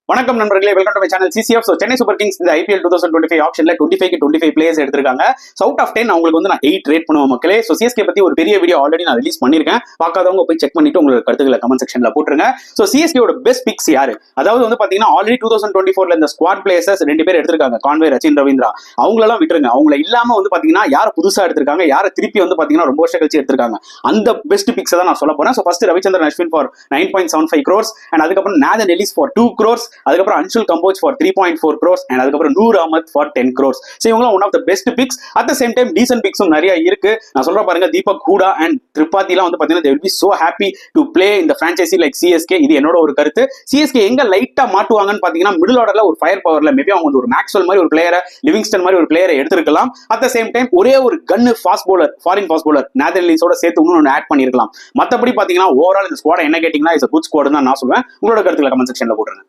வணக்கம் நண்பர்களே, welcome to my channel CCF. Chennai super Kings இந்த IPL 2025 ஆப்ஷன்ல 25 பிளேயர்ஸ் எடுத்திருக்காங்க. அவுட் ஆஃப் 10 அவங்களுக்கு வந்து நான் 8 ரேட் பண்ணுவேன் மக்களே. ஸோ CSK பத்தி ஒரு பெரிய வீடியோ ஆல்ரெடி நான் ரிலீஸ் பண்ணிருக்கேன். பார்க்காதவங்க போய் செக் பண்ணிட்டு உங்களோட கருத்துக்களை கமெண்ட் செக்ஷன்ல போட்டுருங்க. ஸோ CSKயோட பெஸ்ட் பிக்ஸ் யாரு? அதாவது வந்து பாத்தீங்கன்னா ஆல்ரெடி 2024ல இந்த ஸ்குவாட் பிளேயர்ஸ் 2 பேர் எடுத்திருக்காங்க, கான்வே, ரச்சின் ரவீந்திரா. அவங்களெல்லாம் விட்டுருங்க. அவங்கள இல்லாம வந்து பாத்தீங்கன்னா யாரை புதுசா எடுத்திருக்காங்க, யாரை திருப்பி வந்து பாத்தீங்கன்னா ரொம்ப வருஷம் கழிச்சு எடுத்திருக்காங்க, அந்த பெஸ்ட் பிக்ஸ் தான் நான் சொல்ல போறேன். So first Ravichandran Ashwin for 9.75 crores and அதுக்கப்புறம் நாதன் எலிஸ் ஃபார் 2 crores, அதுக்கப்புறம் Anshul Kamboj for 3.4 crores and அதுக்கப்புறம் Noor Ahmad for 10 crores. So இவங்கலாம் one of the best picks. At the same time decent பிக்ஸும் நிறைய இருக்கு. நான் சொல்ற பாருங்க, தீபக் ஹூடா அண்ட் திரிபாதிலாம் வந்து பாத்தீங்கன்னா they will be so happy to play in the franchise like CSK. இது என்னோட ஒரு கருத்து. CSK எங்க லைட்டா மாட்டுவாங்கன்னு பாத்தீங்கன்னா மிடில் ஆர்டர்ல ஒரு ஃபயர் பவர்ல மேபி அவங்க வந்து ஒரு மேக்ஸ்வெல் மாதிரி ஒரு பிளேயரை, லிவிங்ஸ்டன் மாதிரி ஒரு பிளேயரை எடுத்திருக்கலாம். அட் த சேம் டைம் ஒரே ஒரு கன்னு fast bowler, foreign fast bowler Nathan எலிஸோட சேர்த்து இன்னொன்று ஆட் பண்ணிருக்கலாம். மத்தபடி பாத்தீங்கன்னா ஓவரால் இந்த ஸ்குவாட் என்ன கேட்டீங்கன்னா இஸ் a good squad தான் நான் சொல்லுவேன். உங்களோட கருத்துக்களை கமெண்ட் செக்ஷன்ல போட்டுருங்க.